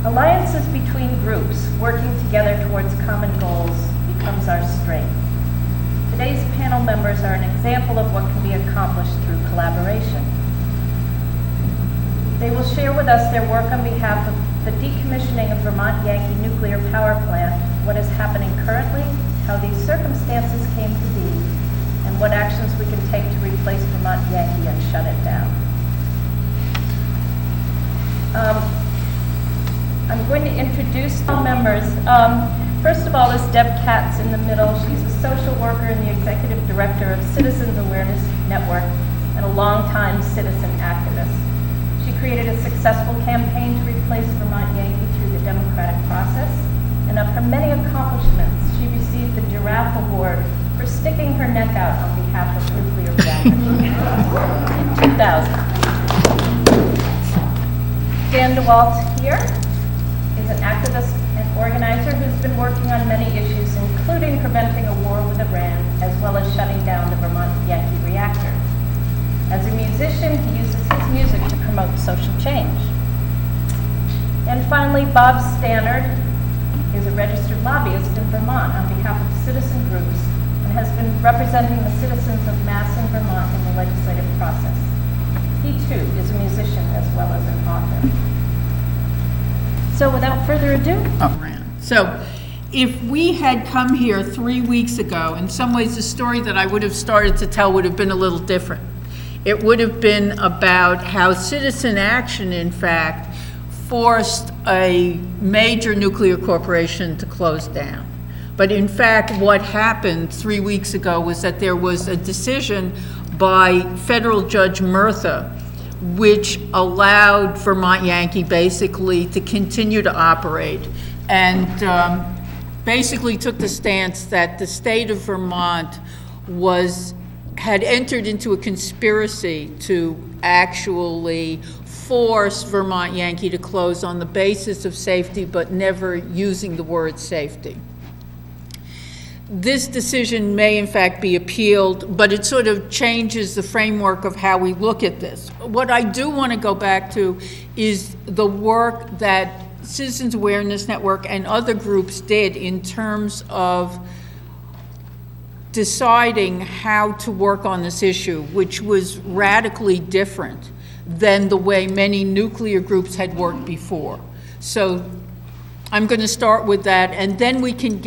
Alliances between groups working together towards common goals becomes our strength. Today's panel members are an example of what can be accomplished through collaboration. They will share with us their work on behalf of the decommissioning of Vermont Yankee Nuclear Power Plant, what is happening currently, how these circumstances came to be, and what actions we can take to replace Vermont Yankee and shut it down. I'm going to introduce all members. First of all is Deb Katz in the middle. She's a social worker and the executive director of Citizens Awareness Network and a longtime citizen activist. She created a successful campaign to replace Vermont Yankee through the democratic process. And of her many accomplishments, she received the Giraffe Award for sticking her neck out on behalf of nuclear reactors in 2000. Dan DeWalt here is an activist and organizer who's been working on many issues, including preventing a war with Iran, as well as shutting down the Vermont Yankee reactor. As a musician, he uses his music to promote social change. And finally, Bob Stannard is a registered lobbyist in Vermont on behalf of citizen groups and has been representing the citizens of Mass in Vermont in the legislative process. He too is a musician as well as an author. So without further ado. So if we had come here 3 weeks ago, in some ways the story that I would have started to tell would have been a little different. It would have been about how citizen action, in fact, forced a major nuclear corporation to close down. But in fact, what happened 3 weeks ago was that there was a decision by federal Judge Murtha which allowed Vermont Yankee basically to continue to operate and basically took the stance that the state of Vermont had entered into a conspiracy to actually force Vermont Yankee to close on the basis of safety, but never using the word safety. This decision may in fact be appealed, but it sort of changes the framework of how we look at this. What I do want to go back to is the work that Citizens Awareness Network and other groups did in terms of deciding how to work on this issue, which was radically different than the way many nuclear groups had worked before. So I'm going to start with that, and then we can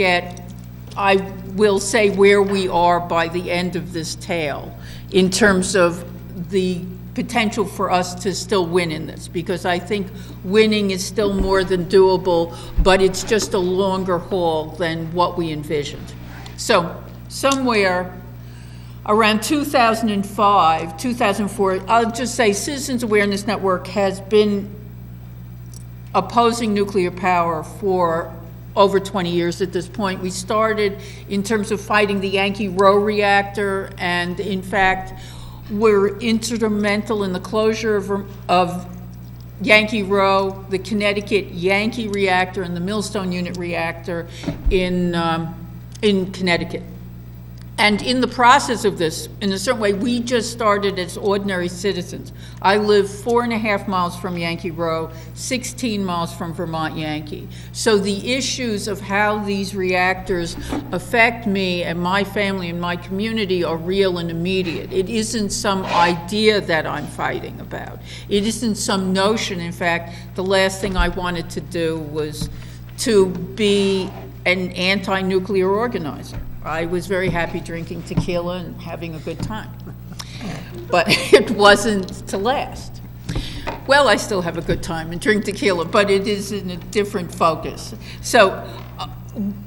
I will say where we are by the end of this tale in terms of the potential for us to still win in this, because I think winning is still more than doable, but it's just a longer haul than what we envisioned. So somewhere around 2005, 2004, I'll just say Citizens Awareness Network has been opposing nuclear power for over 20 years at this point. We started in terms of fighting the Yankee Row reactor, and in fact, we're instrumental in the closure of Yankee Row, the Connecticut Yankee reactor, and the Millstone Unit reactor in Connecticut. And in the process of this, in a certain way, we just started as ordinary citizens. I live 4.5 miles from Yankee Row, 16 miles from Vermont Yankee. So the issues of how these reactors affect me and my family and my community are real and immediate. It isn't some idea that I'm fighting about. It isn't some notion. In fact, the last thing I wanted to do was to be an anti-nuclear organizer. I was very happy drinking tequila and having a good time, but it wasn't to last. Well, I still have a good time and drink tequila, but it is in a different focus. So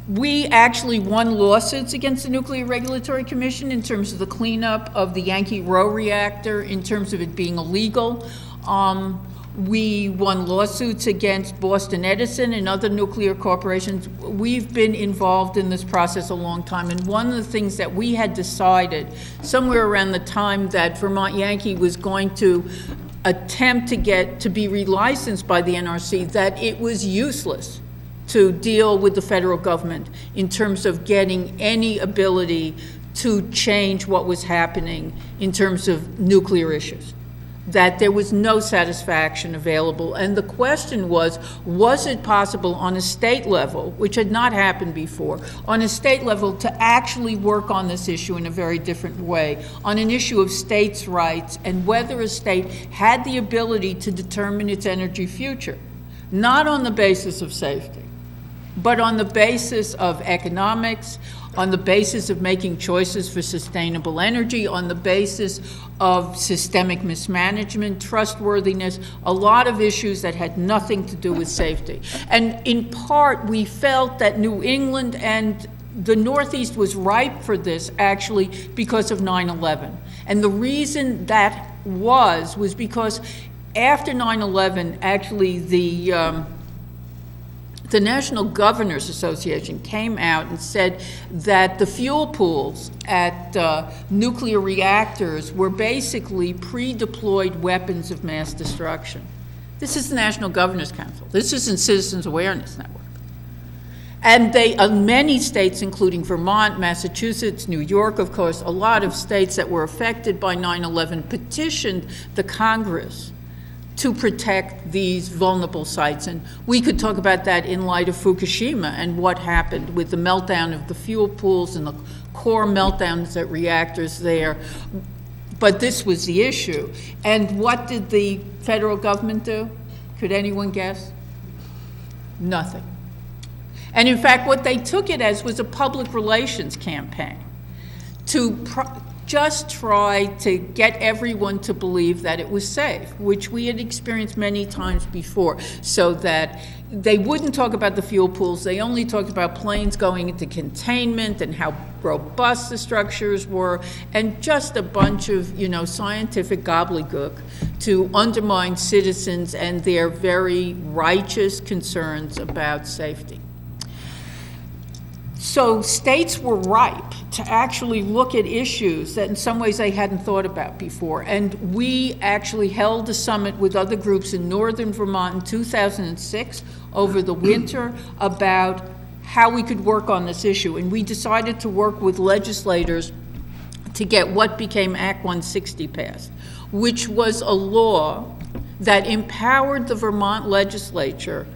we actually won lawsuits against the Nuclear Regulatory Commission in terms of the cleanup of the Yankee Row reactor, in terms of it being illegal. We won lawsuits against Boston Edison and other nuclear corporations. We've been involved in this process a long time, and one of the things that we had decided somewhere around the time that Vermont Yankee was going to attempt to get to be relicensed by the NRC, that it was useless to deal with the federal government in terms of getting any ability to change what was happening in terms of nuclear issues. that there was no satisfaction available. And the question was it possible on a state level, which had not happened before, on a state level to actually work on this issue in a very different way, on an issue of states' rights and whether a state had the ability to determine its energy future, not on the basis of safety, but on the basis of economics, on the basis of making choices for sustainable energy, on the basis of systemic mismanagement, trustworthiness, a lot of issues that had nothing to do with safety. And in part, we felt that New England and the Northeast was ripe for this, actually, because of 9/11. And the reason that was because after 9/11, actually, the National Governors Association came out and said that the fuel pools at nuclear reactors were basically pre-deployed weapons of mass destruction. This is the National Governors Council. This isn't Citizens Awareness Network. And many states, including Vermont, Massachusetts, New York, of course, a lot of states that were affected by 9/11 petitioned the Congress to protect these vulnerable sites. And we could talk about that in light of Fukushima and what happened with the meltdown of the fuel pools and the core meltdowns at reactors there. But this was the issue. And what did the federal government do? Could anyone guess? Nothing. And in fact, what they took it as was a public relations campaign to just try to get everyone to believe that it was safe, which we had experienced many times before, so that they wouldn't talk about the fuel pools. They only talked about planes going into containment and how robust the structures were, and just a bunch of, scientific gobbledygook to undermine citizens and their very righteous concerns about safety. So states were ripe to actually look at issues that in some ways they hadn't thought about before. And we actually held a summit with other groups in northern Vermont in 2006 over the winter about how we could work on this issue. And we decided to work with legislators to get what became Act 160 passed, which was a law that empowered the Vermont legislature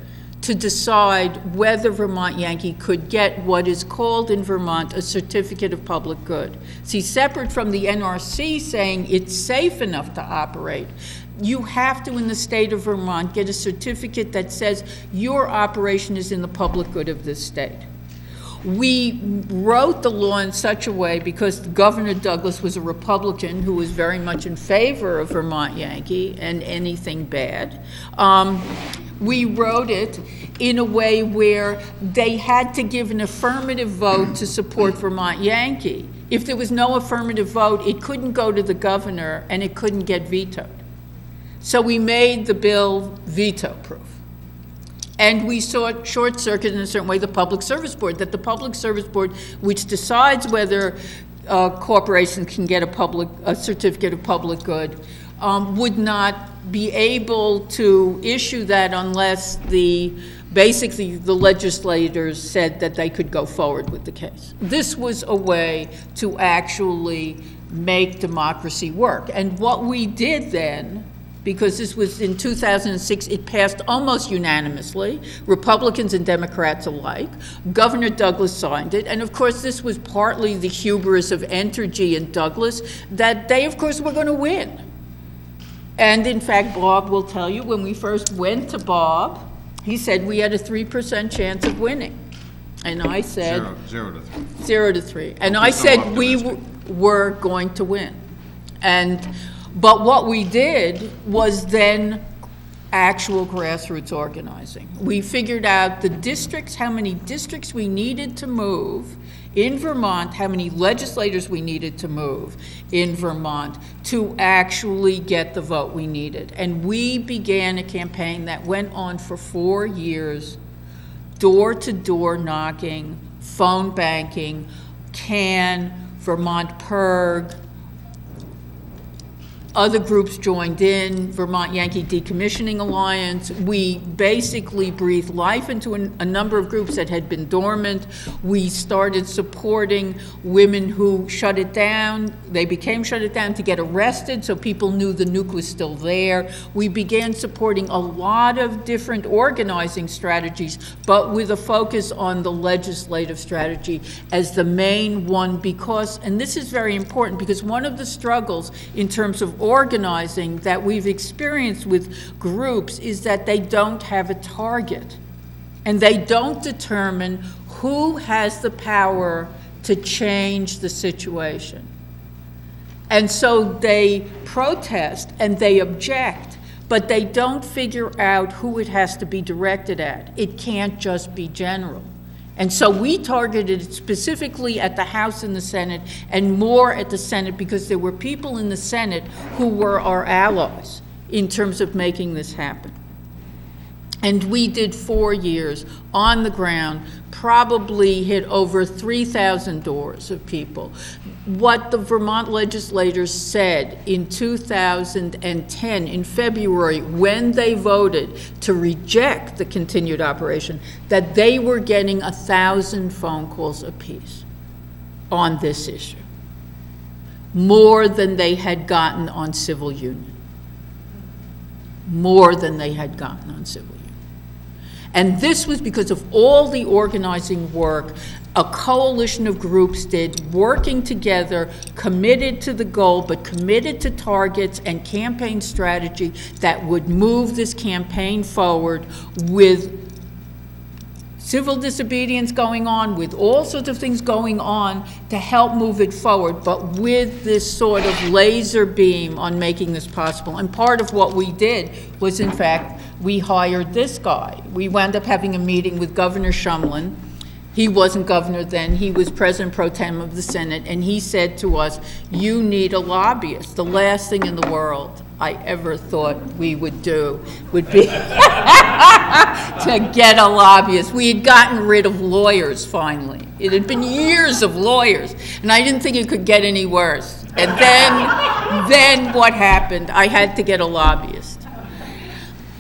to decide whether Vermont Yankee could get what is called in Vermont a certificate of public good. See, separate from the NRC saying it's safe enough to operate, you have to, in the state of Vermont, get a certificate that says your operation is in the public good of this state. We wrote the law in such a way, because Governor Douglas was a Republican who was very much in favor of Vermont Yankee and anything bad. We wrote it in a way where they had to give an affirmative vote to support Vermont Yankee. If there was no affirmative vote, it couldn't go to the governor and it couldn't get vetoed. So we made the bill veto-proof. And we saw short-circuit in a certain way the Public Service Board, that the Public Service Board, which decides whether corporations can get a certificate of public good, would not be able to issue that unless basically the legislators said that they could go forward with the case. This was a way to actually make democracy work. And what we did then, because this was in 2006, it passed almost unanimously, Republicans and Democrats alike. Governor Douglas signed it, and of course this was partly the hubris of Entergy and Douglas, that they of course were going to win. And in fact, Bob will tell you, when we first went to Bob, he said we had a 3% chance of winning. And I said... 0 to 3. 0 to 3. And I said we were going to win. But what we did was then actual grassroots organizing. We figured out the districts, how many districts we needed to move in Vermont, how many legislators we needed to move in Vermont to actually get the vote we needed. And we began a campaign that went on for 4 years, door-to-door knocking, phone banking, CAN, Vermont PIRG, Other groups joined in, Vermont Yankee Decommissioning Alliance. We basically breathed life into a number of groups that had been dormant. We started supporting women who shut it down. They became shut it down to get arrested, so people knew the nuke was still there. We began supporting a lot of different organizing strategies, but with a focus on the legislative strategy as the main one, because, and this is very important, because one of the struggles in terms of organizing that we've experienced with groups is that they don't have a target, and they don't determine who has the power to change the situation. And so they protest and they object, but they don't figure out who it has to be directed at. It can't just be general. And so we targeted it specifically at the House and the Senate, and more at the Senate, because there were people in the Senate who were our allies in terms of making this happen. And we did 4 years on the ground, probably hit over 3,000 doors of people. What the Vermont legislators said in 2010, in February, when they voted to reject the continued operation, that they were getting 1,000 phone calls apiece on this issue, more than they had gotten on civil union, more than they had gotten on civil union. And this was because of all the organizing work a coalition of groups did, working together, committed to the goal, but committed to targets and campaign strategy that would move this campaign forward, with civil disobedience going on, with all sorts of things going on to help move it forward, but with this sort of laser beam on making this possible. And part of what we did was, in fact, we hired this guy. We wound up having a meeting with Governor Shumlin. He wasn't governor then, he was president pro tem of the Senate, and he said to us, you need a lobbyist. The last thing in the world I ever thought we would do would be to get a lobbyist. We had gotten rid of lawyers finally. It had been years of lawyers, and I didn't think it could get any worse. And then what happened? I had to get a lobbyist.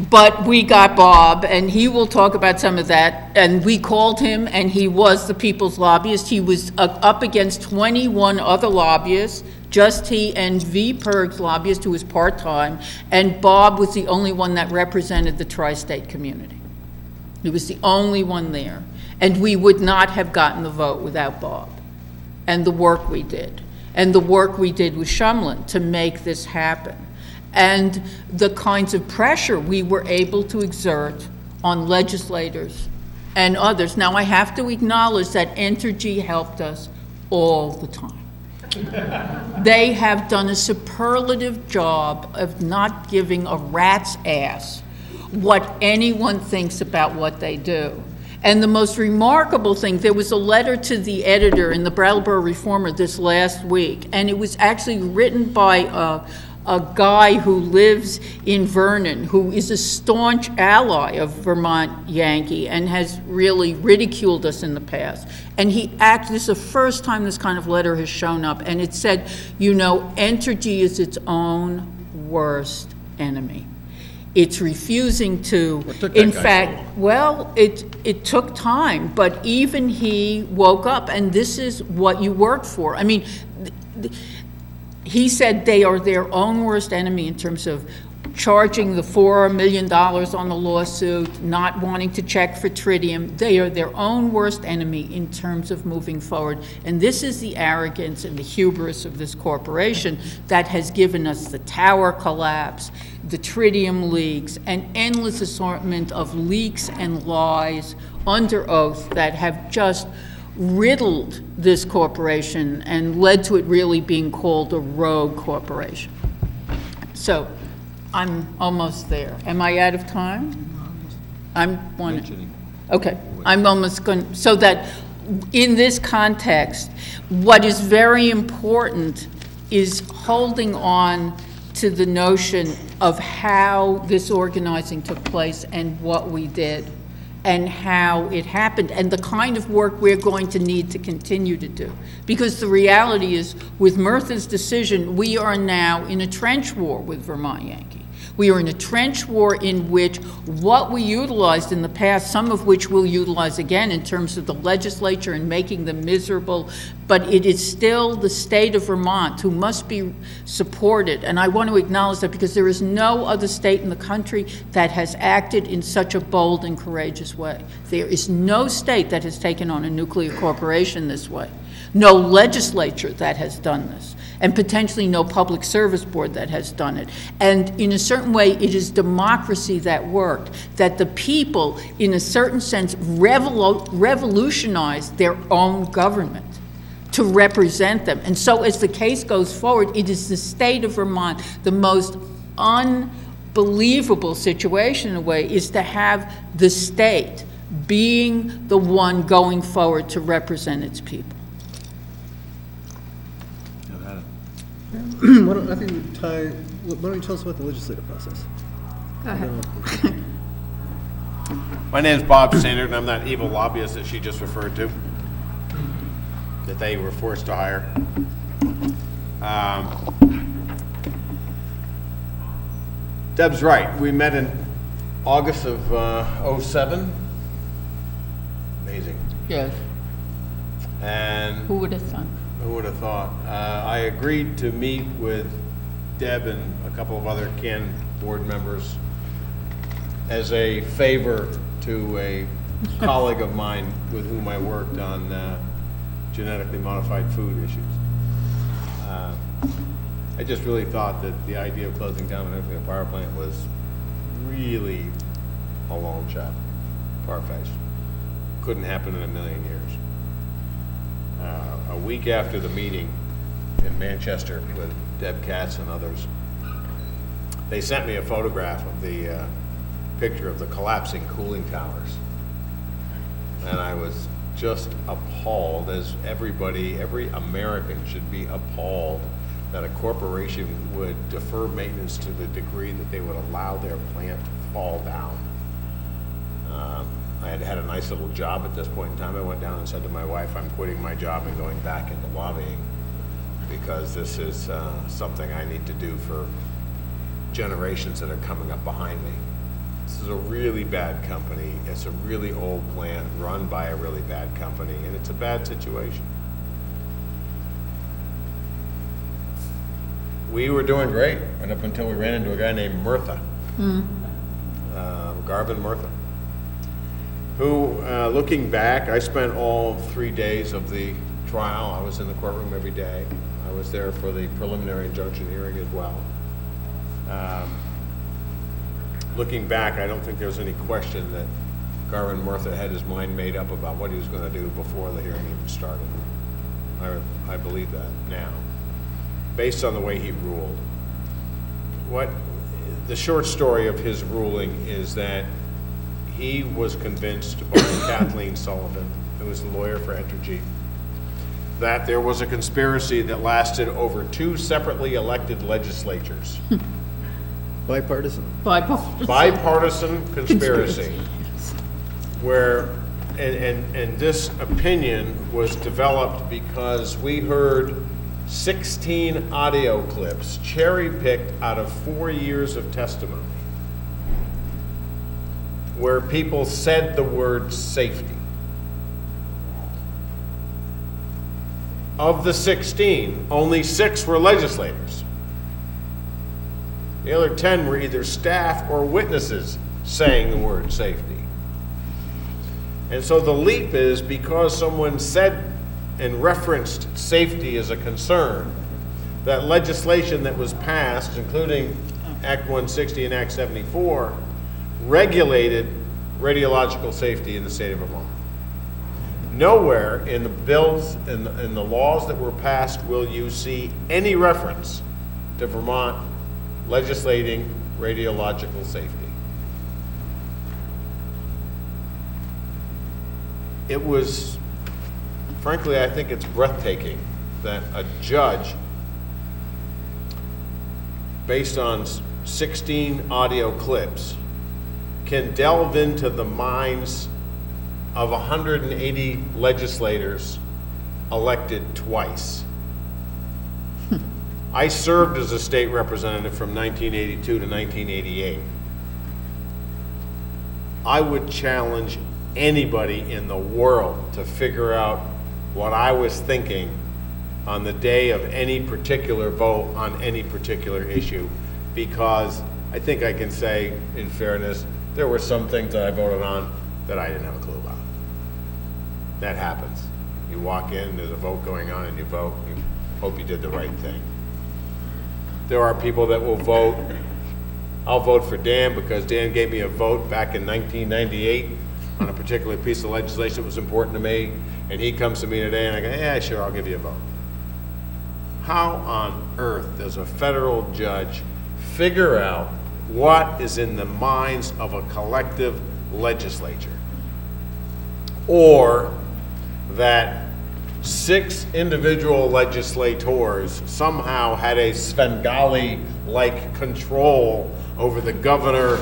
But we got Bob, and he will talk about some of that, and we called him, and he was the people's lobbyist. He was up against 21 other lobbyists, just he and V. Perg's lobbyist, who was part-time, and Bob was the only one that represented the tri-state community. He was the only one there, and we would not have gotten the vote without Bob, and the work we did, and the work we did with Shumlin to make this happen, and the kinds of pressure we were able to exert on legislators and others. Now, I have to acknowledge that Entergy helped us all the time. They have done a superlative job of not giving a rat's ass what anyone thinks about what they do. And the most remarkable thing, there was a letter to the editor in the Brattleboro Reformer this last week, and it was actually written by a guy who lives in Vernon, who is a staunch ally of Vermont Yankee and has really ridiculed us in the past. And this is the first time this kind of letter has shown up, and it said, you know, Entergy is its own worst enemy. It's refusing to, in fact, well, it took time, but even he woke up, and this is what you work for. I mean, he said they are their own worst enemy in terms of charging the $4 million on the lawsuit, not wanting to check for tritium. They are their own worst enemy in terms of moving forward. And this is the arrogance and the hubris of this corporation that has given us the tower collapse, the tritium leaks, an endless assortment of leaks and lies under oath that have just riddled this corporation and led to it really being called a rogue corporation. So I'm almost there. Am I out of time? Okay, I'm almost going, so that in this context, what is very important is holding on to the notion of how this organizing took place and what we did. and how it happened and the kind of work we're going to need to continue to do. Because the reality is, with Murtha's decision, we are now in a trench war with Vermont Yankee. We are in a trench war in which what we utilized in the past, some of which we'll utilize again in terms of the legislature and making them miserable, but it is still the state of Vermont who must be supported. And I want to acknowledge that because there is no other state in the country that has acted in such a bold and courageous way. There is no state that has taken on a nuclear corporation this way. No legislature that has done this, and potentially no public service board that has done it. And in a certain way, it is democracy that worked, that the people, in a certain sense, revolutionized their own government to represent them. And so as the case goes forward, it is the state of Vermont, the most unbelievable situation in a way, is to have the state being the one going forward to represent its people. Why don't you tell us about the legislative process? Go ahead. My name is Bob Sanders, and I'm that evil lobbyist that she just referred to, that they were forced to hire. Deb's right. We met in August of '07. Amazing. Yes. And Who would have thought? who would have thought? I agreed to meet with Deb and a couple of other CAN board members as a favor to a colleague of mine with whom I worked on genetically modified food issues. I just really thought that the idea of closing down a nuclear power plant was really a long shot, far-fetched. Couldn't happen in a million years. A week after the meeting in Manchester with Deb Katz and others, they sent me a photograph of the picture of the collapsing cooling towers. And I was just appalled, as every American should be appalled, that a corporation would defer maintenance to the degree that they would allow their plant to fall down. I had had a nice little job at this point in time. I went down and said to my wife, I'm quitting my job and going back into lobbying because this is something I need to do for generations that are coming up behind me. This is a really bad company. It's a really old plant run by a really bad company, and it's a bad situation. We were doing great, and up until we ran into a guy named Murtha, Garvin Murtha, who, looking back, I spent all 3 days of the trial. I was in the courtroom every day. I was there for the preliminary injunction hearing as well. Looking back, I don't think there's any question that Garvin Murtha had his mind made up about what he was going to do before the hearing even started. I believe that now, based on the way he ruled. The short story of his ruling is that he was convinced by Kathleen Sullivan, who was the lawyer for Entergy, that there was a conspiracy that lasted over 2 separately elected legislatures. Bipartisan. Bipartisan conspiracy, where, and this opinion was developed because we heard 16 audio clips cherry-picked out of 4 years of testimony, where people said the word safety. Of the 16, only 6 were legislators. The other 10 were either staff or witnesses saying the word safety. And so the leap is because someone said and referenced safety as a concern, that legislation that was passed, including Act 160 and Act 74, regulated radiological safety in the state of Vermont. Nowhere in the bills and in the laws that were passed will you see any reference to Vermont legislating radiological safety. It was, frankly, I think it's breathtaking that a judge, based on 16 audio clips, can delve into the minds of 180 legislators elected twice. I served as a state representative from 1982 to 1988. I would challenge anybody in the world to figure out what I was thinking on the day of any particular vote on any particular issue, because I think I can say, in fairness, there were some things that I voted on that I didn't have a clue about. That happens. You walk in, there's a vote going on, and you vote, you hope you did the right thing. There are people that will vote, I'll vote for Dan because Dan gave me a vote back in 1998 on a particular piece of legislation that was important to me, and he comes to me today and I go, yeah, sure, I'll give you a vote. How on earth does a federal judge figure out what is in the minds of a collective legislature? Or that 6 individual legislators somehow had a Svengali-like control over the governor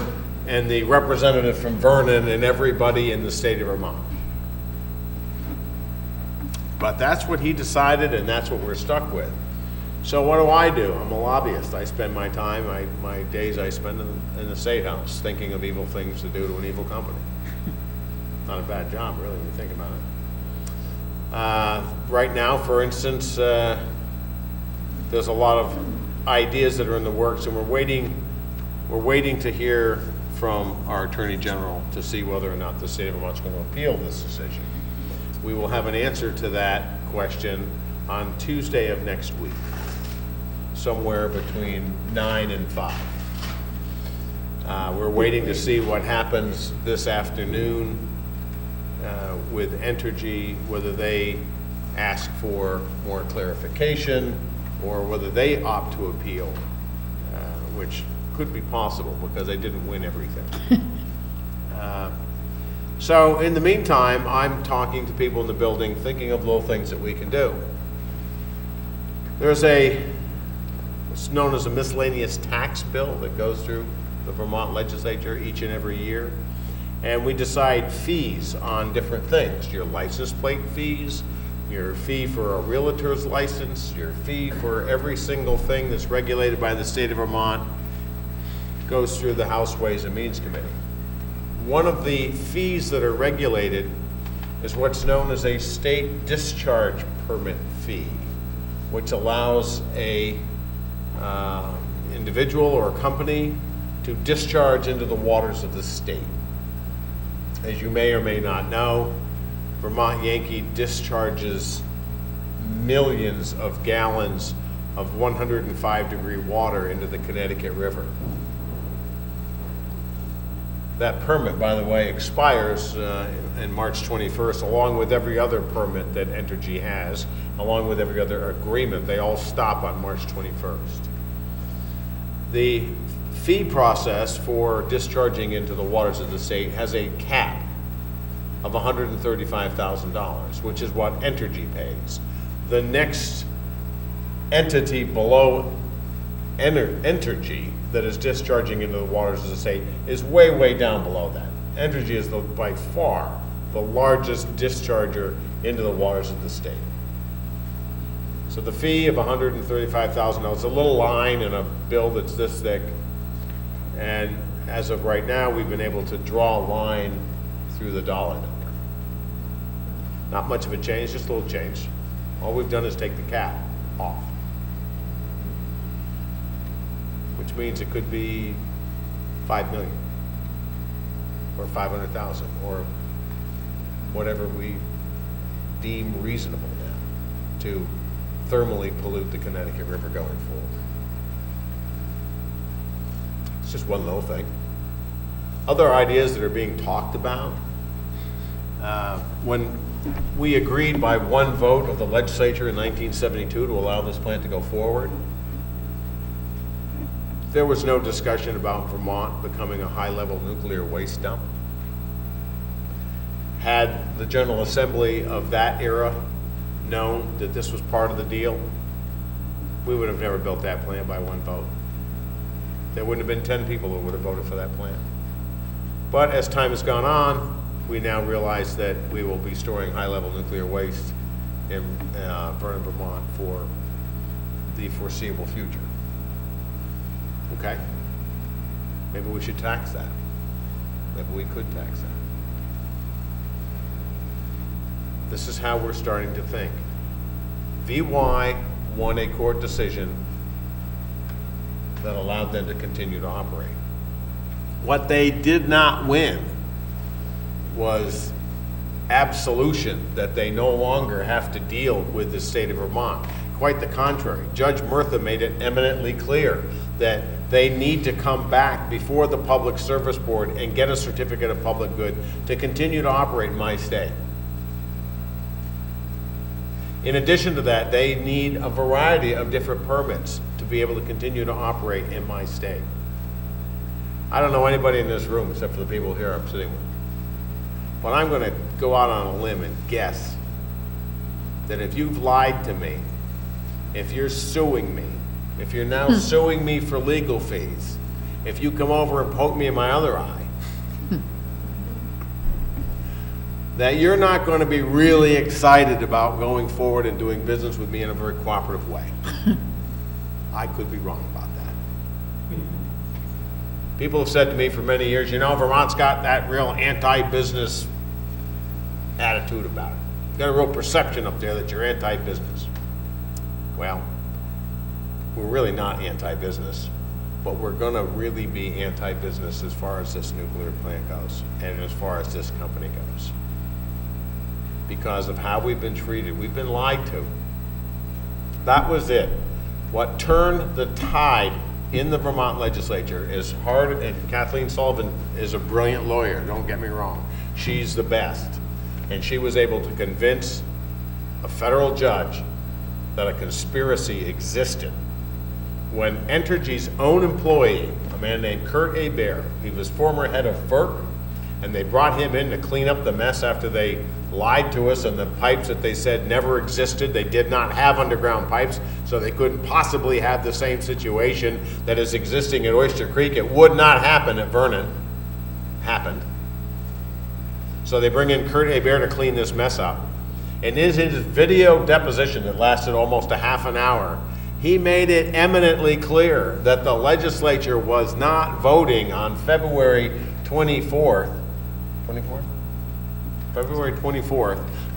and the representative from Vernon and everybody in the state of Vermont. But that's what he decided, and that's what we're stuck with. So what do? I'm a lobbyist. I spend my time, my days I spend in the State House thinking of evil things to do to an evil company. Not a bad job, really, when you think about it. Right now, for instance, there's a lot of ideas that are in the works, and we're waiting to hear from our Attorney General to see whether or not the state of Vermont's going to appeal this decision. We will have an answer to that question on Tuesday of next week, somewhere between 9 and 5. We're waiting to see what happens this afternoon with Entergy, whether they ask for more clarification or whether they opt to appeal, which could be possible because they didn't win everything. So in the meantime, I'm talking to people in the building, thinking of little things that we can do. There's what's known as a miscellaneous tax bill that goes through the Vermont legislature each and every year. And we decide fees on different things. Your license plate fees, your fee for a realtor's license, your fee for every single thing that's regulated by the state of Vermont goes through the House Ways and Means Committee. One of the fees that are regulated is what's known as a state discharge permit fee, which allows a individual or a company to discharge into the waters of the state. As you may or may not know, Vermont Yankee discharges millions of gallons of 105-degree water into the Connecticut River. That permit, by the way, expires in March 21st, along with every other permit that Entergy has, along with every other agreement. They all stop on March 21st. The fee process for discharging into the waters of the state has a cap of $135,000, which is what Entergy pays. The next entity below Entergy that is discharging into the waters of the state is way, way down below that. Entergy is by far the largest discharger into the waters of the state. So the fee of $135,000, it's a little line in a bill that's this thick, and as of right now, we've been able to draw a line through the dollar number. Not much of a change, just a little change. All we've done is take the cap off, which means it could be 5 million or 500,000 or whatever we deem reasonable now to thermally pollute the Connecticut River going forward. It's just one little thing. Other ideas that are being talked about, when we agreed by one vote of the legislature in 1972 to allow this plant to go forward, there was no discussion about Vermont becoming a high-level nuclear waste dump. Had the General Assembly of that era known that this was part of the deal, we would have never built that plant by one vote. There wouldn't have been 10 people who would have voted for that plant. But as time has gone on, we now realize that we will be storing high-level nuclear waste in Vernon, Vermont for the foreseeable future. Okay? Maybe we should tax that. Maybe we could tax that. This is how we're starting to think. VY won a court decision that allowed them to continue to operate. What they did not win was absolution that they no longer have to deal with the state of Vermont. Quite the contrary. Judge Murtha made it eminently clear that they need to come back before the Public Service Board and get a certificate of public good to continue to operate in my state. In addition to that, they need a variety of different permits to be able to continue to operate in my state. I don't know anybody in this room except for the people here I'm sitting with. But I'm going to go out on a limb and guess that if you've lied to me, if you're suing me, if you're now suing me for legal fees, if you come over and poke me in my other eye, that you're not going to be really excited about going forward and doing business with me in a very cooperative way. I could be wrong about that. People have said to me for many years, you know, Vermont's got that real anti-business attitude about it. You've got a real perception up there that you're anti-business. Well, we're really not anti-business, but we're going to really be anti-business as far as this nuclear plant goes and as far as this company goes. Because of how we've been treated. We've been lied to. That was it. What turned the tide in the Vermont legislature is hard, and Kathleen Sullivan is a brilliant lawyer, don't get me wrong. She's the best. And she was able to convince a federal judge that a conspiracy existed. When Entergy's own employee, a man named Kurt Hebert, he was former head of FERC, and they brought him in to clean up the mess after they lied to us on the pipes that they said never existed. They did not have underground pipes, so they couldn't possibly have the same situation that is existing at Oyster Creek. It would not happen at Vernon. Happened. So they bring in Kurt Hebert to clean this mess up. And in his video deposition that lasted almost a half an hour, he made it eminently clear that the legislature was not voting on February 24th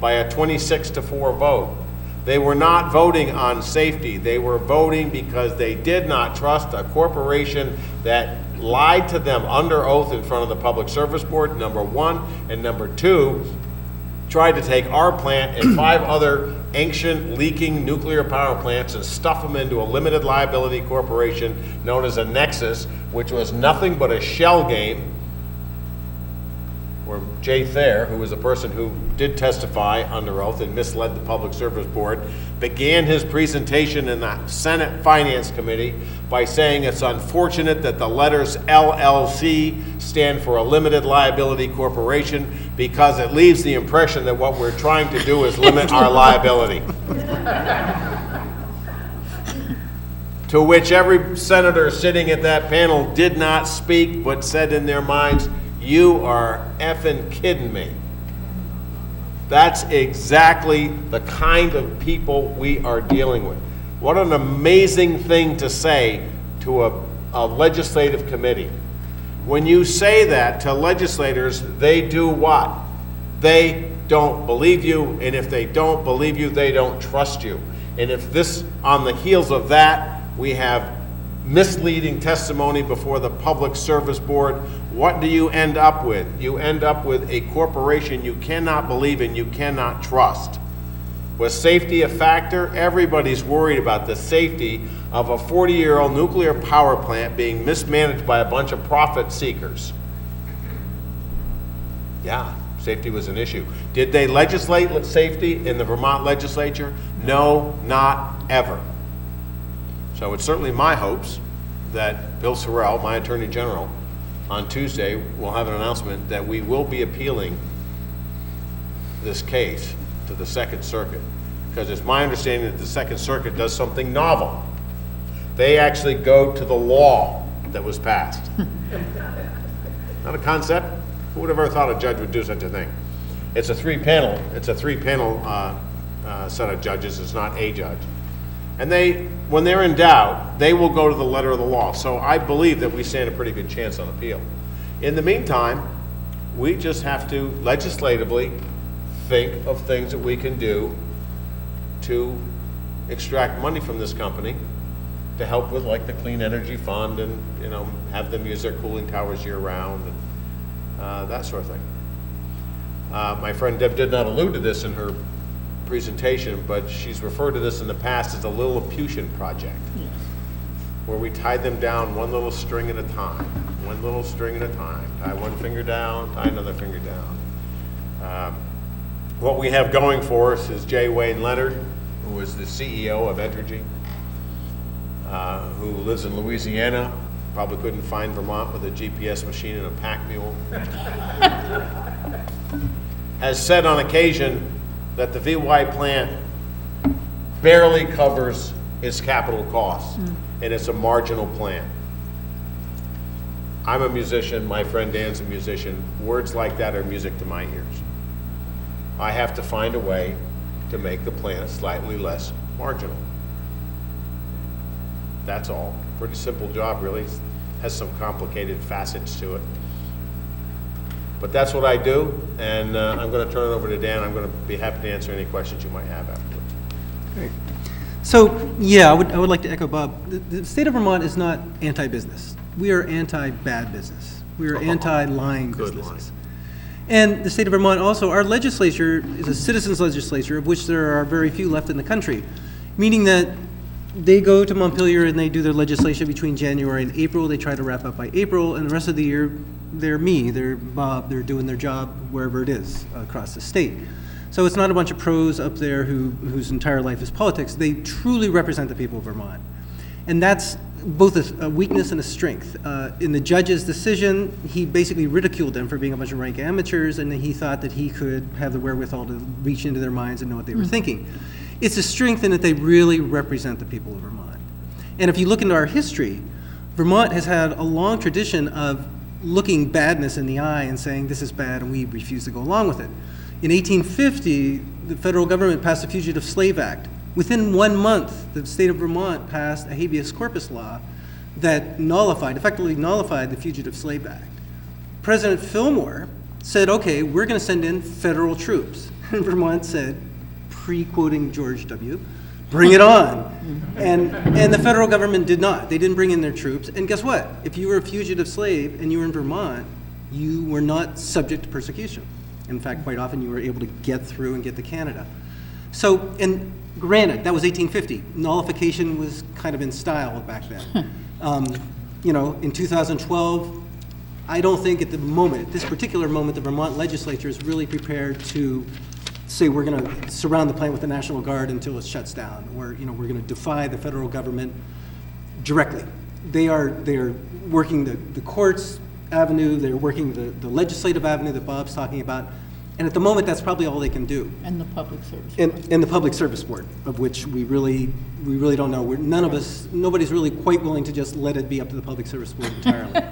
by a 26-4 vote. They were not voting on safety. They were voting because they did not trust a corporation that lied to them under oath in front of the Public Service Board, number one, and number two, tried to take our plant and 5 other ancient leaking nuclear power plants and stuff them into a limited liability corporation known as a Nexus, which was nothing but a shell game, where Jay Thayer, who was a person who did testify under oath and misled the Public Service Board, began his presentation in the Senate Finance Committee by saying it's unfortunate that the letters LLC stand for a limited liability corporation because it leaves the impression that what we're trying to do is limit our liability. To which every senator sitting at that panel did not speak, but said in their minds, "You are effing kidding me." That's exactly the kind of people we are dealing with. What an amazing thing to say to a legislative committee. When you say that to legislators, they do what? They don't believe you, and if they don't believe you, they don't trust you. And if this, on the heels of that, we have misleading testimony before the Public Service Board, what do you end up with? You end up with a corporation you cannot believe in, you cannot trust. Was safety a factor? Everybody's worried about the safety of a 40-year-old nuclear power plant being mismanaged by a bunch of profit seekers. Yeah, safety was an issue. Did they legislate safety in the Vermont legislature? No, not ever. So it's certainly my hopes that Bill Sorrell, my Attorney General, on Tuesday will have an announcement that we will be appealing this case to the Second Circuit, because it's my understanding that the Second Circuit does something novel. They actually go to the law that was passed. Not a concept, Who would have ever thought a judge would do such a thing? It's a three-panel set of judges, it's not a judge. And when they're in doubt, they will go to the letter of the law. So I believe that we stand a pretty good chance on appeal. In the meantime, we just have to legislatively think of things that we can do to extract money from this company to help with like the Clean Energy Fund and, you know, have them use their cooling towers year round and that sort of thing. My friend Deb did not allude to this in her presentation, but she's referred to this in the past as the Lilliputian Project, where we tied them down one little string at a time, one little string at a time. Tie one finger down, tie another finger down. What we have going for us is J. Wayne Leonard, who is the CEO of Entergy, who lives in Louisiana, probably couldn't find Vermont with a GPS machine and a pack mule, has said on occasion that the VY plant barely covers its capital costs, and it's a marginal plant. I'm a musician, my friend Dan's a musician. Words like that are music to my ears. I have to find a way to make the plant slightly less marginal. That's all. Pretty simple job, really. Has some complicated facets to it. But that's what I do, and I'm going to turn it over to Dan. I'm going to be happy to answer any questions you might have afterwards. Great. So, yeah, I would like to echo Bob. The state of Vermont is not anti-business. We are anti-bad business. We are anti-lying businesses. And the state of Vermont also, our legislature is a citizens legislature, of which there are very few left in the country, meaning that they go to Montpelier and they do their legislation between January and April. They try to wrap up by April, and the rest of the year, they're me, they're Bob, they're doing their job wherever it is across the state. So it's not a bunch of pros up there whose entire life is politics. They truly represent the people of Vermont. And that's both a weakness and a strength. In the judge's decision, he basically ridiculed them for being a bunch of rank amateurs, and he thought that he could have the wherewithal to reach into their minds and know what they were thinking. It's a strength in that they really represent the people of Vermont. And if you look into our history, Vermont has had a long tradition of looking badness in the eye and saying this is bad and we refuse to go along with it. In 1850, the federal government passed the Fugitive Slave Act. Within 1 month, the state of Vermont passed a habeas corpus law that effectively nullified the Fugitive Slave Act. President Fillmore said, okay, we're going to send in federal troops. And Vermont said, pre-quoting George W., bring it on. And the federal government did not. They didn't bring in their troops. And guess what? If you were a fugitive slave and you were in Vermont, you were not subject to persecution. In fact, quite often you were able to get through and get to Canada. So, and granted, that was 1850. Nullification was kind of in style back then. You know, in 2012, I don't think at this particular moment, the Vermont legislature is really prepared to say we're going to surround the plant with the National Guard until it shuts down, or you know we're going to defy the federal government directly. They are working the courts avenue, they're working the legislative avenue that Bob's talking about, and at the moment that's probably all they can do. And the public service. And the Public Service Board, of which we really don't know. Nobody's really quite willing to just let it be up to the Public Service Board entirely.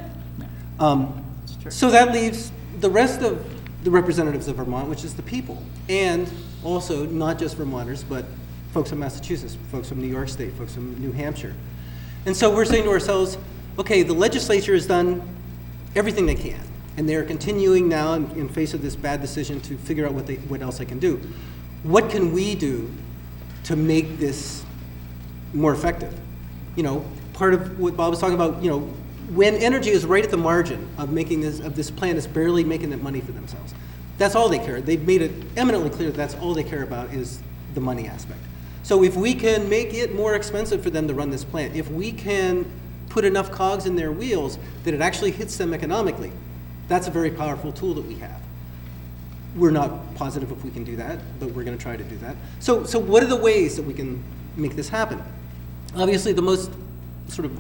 So that leaves the rest of the representatives of Vermont, which is the people, and also not just Vermonters, but folks from Massachusetts, folks from New York State, folks from New Hampshire. And so we're saying to ourselves, okay, the legislature has done everything they can, and they're continuing now in face of this bad decision to figure out what else they can do. What can we do to make this more effective? You know, part of what Bob was talking about, you know, when energy is right at the margin of this plant is barely making that money for themselves. That's all they care. They've made it eminently clear that that's all they care about is the money aspect. So if we can make it more expensive for them to run this plant, if we can put enough cogs in their wheels that it actually hits them economically, that's a very powerful tool that we have. We're not positive if we can do that, but we're going to try to do that. So what are the ways that we can make this happen? Obviously, the most sort of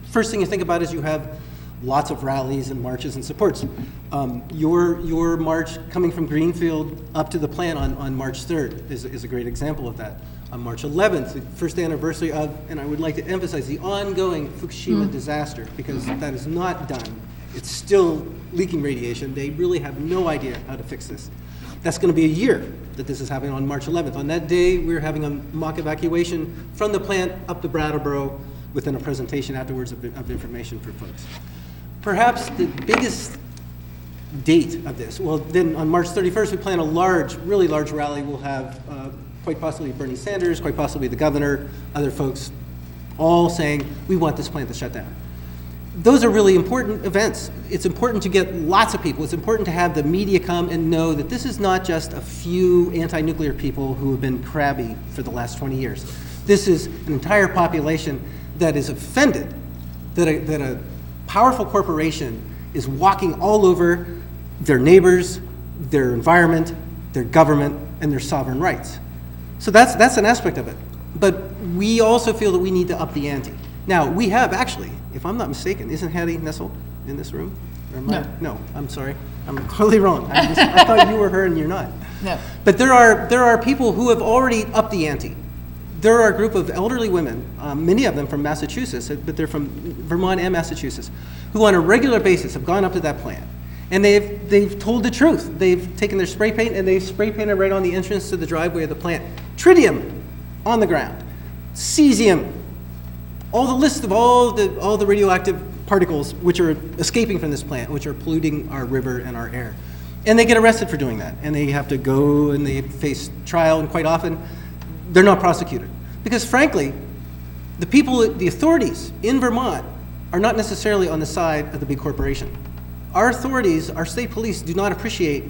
first thing you think about is you have lots of rallies and marches and supports. Your march coming from Greenfield up to the plant on March 3rd is a great example of that. On March 11th, the first anniversary of, and I would like to emphasize, the ongoing Fukushima disaster, because that is not done. It's still leaking radiation. They really have no idea how to fix this. That's going to be a year that this is happening on March 11th. On that day, we're having a mock evacuation from the plant up to Brattleboro within a presentation afterwards of information for folks. Perhaps the biggest date of this, well, then on March 31st, we plan a large, really large rally. We'll have quite possibly Bernie Sanders, quite possibly the governor, other folks, all saying, we want this plant to shut down. Those are really important events. It's important to get lots of people. It's important to have the media come and know that this is not just a few anti-nuclear people who have been crabby for the last 20 years. This is an entire population that is offended that a powerful corporation is walking all over their neighbors, their environment, their government, and their sovereign rights. So that's an aspect of it. But we also feel that we need to up the ante. Now, we have actually, if I'm not mistaken, isn't Hattie Nestle in this room? Or am I? No, I'm sorry. I'm totally wrong. I thought you were her and you're not. No. But there are people who have already upped the ante. There are a group of elderly women, many of them from Massachusetts, but they're from Vermont and Massachusetts, who on a regular basis have gone up to that plant. And they've told the truth. They've taken their spray paint and they've spray painted right on the entrance to the driveway of the plant. Tritium on the ground, cesium, all the list of all the radioactive particles which are escaping from this plant, which are polluting our river and our air. And they get arrested for doing that. And they have to go and they face trial, and quite often they're not prosecuted. Because frankly, the authorities in Vermont are not necessarily on the side of the big corporation. Our authorities, our state police, do not appreciate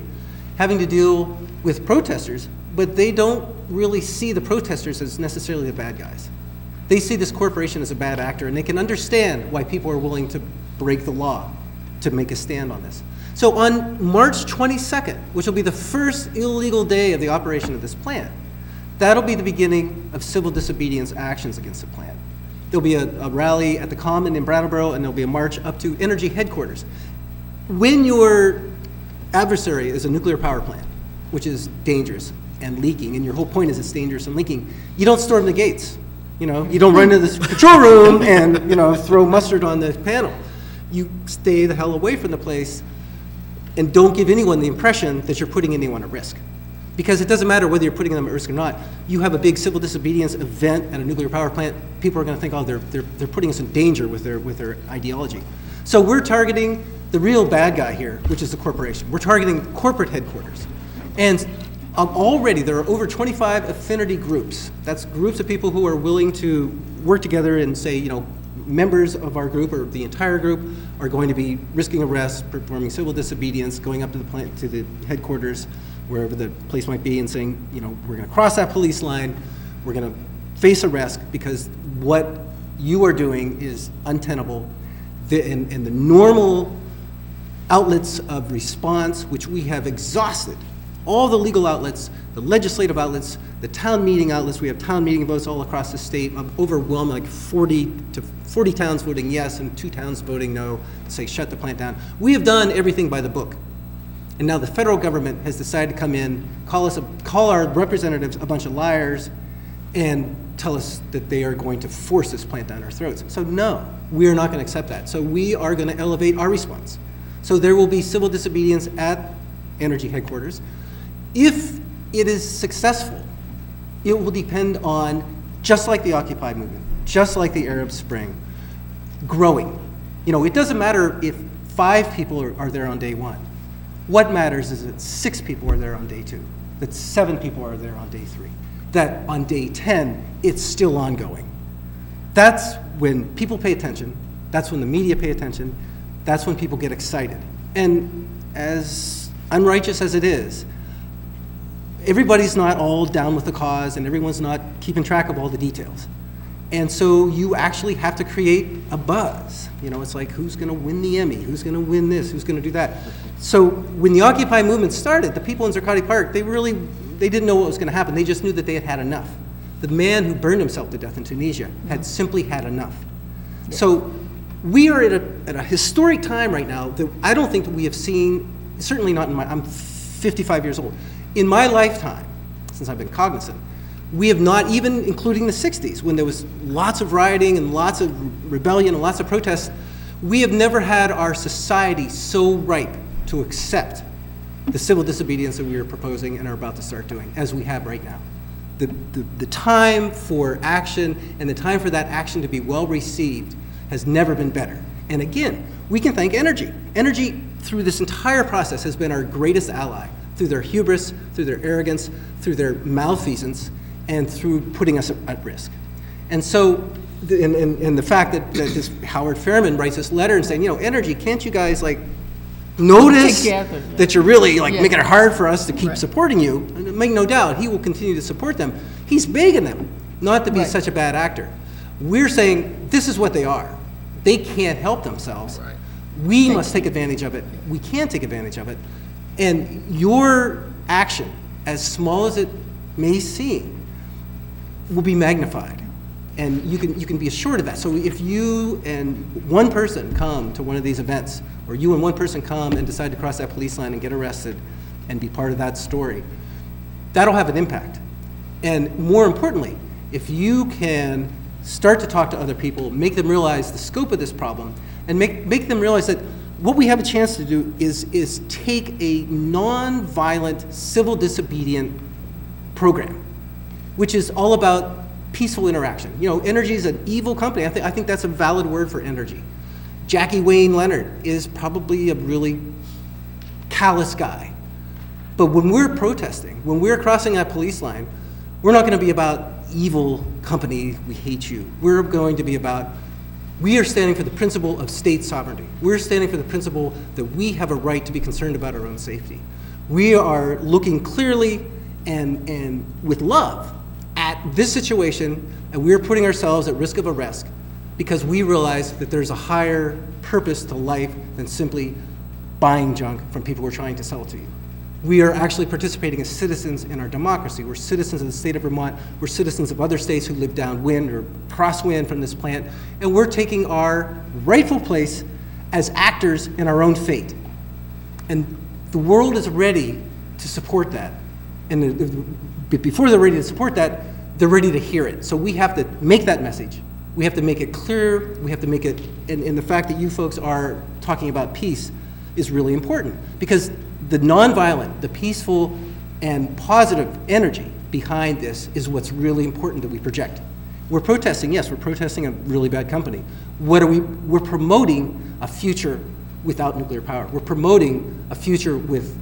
having to deal with protesters, but they don't really see the protesters as necessarily the bad guys. They see this corporation as a bad actor, and they can understand why people are willing to break the law to make a stand on this. So on March 22nd, which will be the first illegal day of the operation of this plant, that'll be the beginning of civil disobedience actions against the plant. There'll be a rally at the Common in Brattleboro, and there'll be a march up to Energy headquarters. When your adversary is a nuclear power plant, which is dangerous and leaking, and your whole point is it's dangerous and leaking, you don't storm the gates. You don't run into this control room and, throw mustard on the panel. You stay the hell away from the place and don't give anyone the impression that you're putting anyone at risk. Because it doesn't matter whether you're putting them at risk or not. You have a big civil disobedience event at a nuclear power plant, people are going to think, oh, they're putting us in danger with their ideology. So we're targeting the real bad guy here, which is the corporation. We're targeting corporate headquarters. And already there are over 25 affinity groups. That's groups of people who are willing to work together and say, members of our group or the entire group are going to be risking arrest, performing civil disobedience, going up to the plant, to the headquarters, wherever the place might be, and saying, we're going to cross that police line, we're going to face arrest because what you are doing is untenable. And the normal outlets of response, which we have exhausted, all the legal outlets, the legislative outlets, the town meeting outlets. We have town meeting votes all across the state, overwhelming, like 40 towns voting yes and 2 towns voting no to say shut the plant down. We have done everything by the book. And now the federal government has decided to come in, call our representatives a bunch of liars, and tell us that they are going to force this plant down our throats. So no, we are not going to accept that. So we are going to elevate our response. So there will be civil disobedience at Energy headquarters. If it is successful, it will depend on, just like the Occupy movement, just like the Arab Spring, growing. It doesn't matter if 5 people are there on day 1. What matters is that 6 people are there on day 2, that 7 people are there on day 3, that on day 10, it's still ongoing. That's when people pay attention. That's when the media pay attention. That's when people get excited. And as unrighteous as it is, everybody's not all down with the cause and everyone's not keeping track of all the details. And so you actually have to create a buzz. It's like, who's going to win the Emmy? Who's going to win this? Who's going to do that? So when the Occupy movement started, the people in Zuccotti Park, they didn't know what was going to happen. They just knew that they had had enough. The man who burned himself to death in Tunisia had simply had enough. Yeah. So we are at a historic time right now that I don't think that we have seen, certainly not I'm 55 years old. In my lifetime, since I've been cognizant, we have not, even including the 60s, when there was lots of rioting and lots of rebellion and lots of protests, We have never had our society so ripe to accept the civil disobedience that we are proposing and are about to start doing, as we have right now. The time for action and the time for that action to be well received has never been better. And again, we can thank Energy. Energy, through this entire process, has been our greatest ally, through their hubris, through their arrogance, through their malfeasance, and through putting us at risk. And so, and the fact that this Howard Fairman writes this letter and saying, you know, Energy, can't you guys like notice Together, yeah. that you're really like Yeah. making it hard for us to keep Right. supporting you? And make no doubt, he will continue to support them. He's begging them not to be Right. such a bad actor. We're saying this is what they are. They can't help themselves. Right. We must take advantage of it. We can take advantage of it. And your action, as small as it may seem, will be magnified. And you can be assured of that. So if you and one person come to one of these events, or you and one person come and decide to cross that police line and get arrested and be part of that story, that'll have an impact. And more importantly, if you can start to talk to other people, make them realize the scope of this problem, and make them realize that what we have a chance to do is take a non-violent, civil disobedient program, which is all about peaceful interaction. You know, Energy is an evil company. I think that's a valid word for Energy. Jackie Wayne Leonard is probably a really callous guy. But when we're protesting, when we're crossing that police line, we're not going to be about evil company, we hate you. We're going to be about, we are standing for the principle of state sovereignty. We're standing for the principle that we have a right to be concerned about our own safety. We are looking clearly and with love at this situation, and we're putting ourselves at risk of arrest because we realize that there's a higher purpose to life than simply buying junk from people who are trying to sell it to you. We are actually participating as citizens in our democracy. We're citizens of the state of Vermont. We're citizens of other states who live downwind or crosswind from this plant. And we're taking our rightful place as actors in our own fate. And the world is ready to support that. And before they're ready to support that, they're ready to hear it. So we have to make that message. We have to make it clear. We have to make it, and the fact that you folks are talking about peace is really important, because the nonviolent, the peaceful, and positive energy behind this is what's really important that we project. We're protesting, yes, we're protesting a really bad company. What are we? We're promoting a future without nuclear power. We're promoting a future with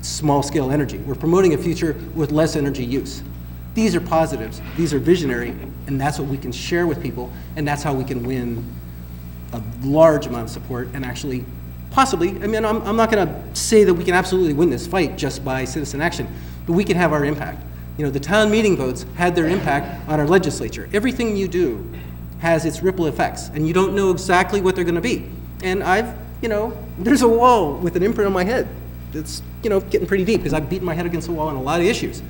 small-scale energy. We're promoting a future with less energy use. These are positives, these are visionary, and that's what we can share with people, and that's how we can win a large amount of support and actually possibly, I mean, I'm not going to say that we can absolutely win this fight just by citizen action, but we can have our impact. You know, the town meeting votes had their impact on our legislature. Everything you do has its ripple effects, and you don't know exactly what they're going to be. And there's a wall with an imprint on my head that's, getting pretty deep, because I've beaten my head against the wall on a lot of issues.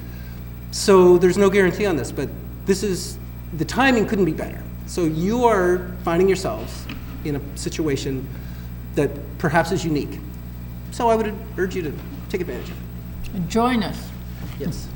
So there's no guarantee on this, but the timing couldn't be better. So you are finding yourselves in a situation that perhaps is unique. So I would urge you to take advantage of it. Join us. Yes.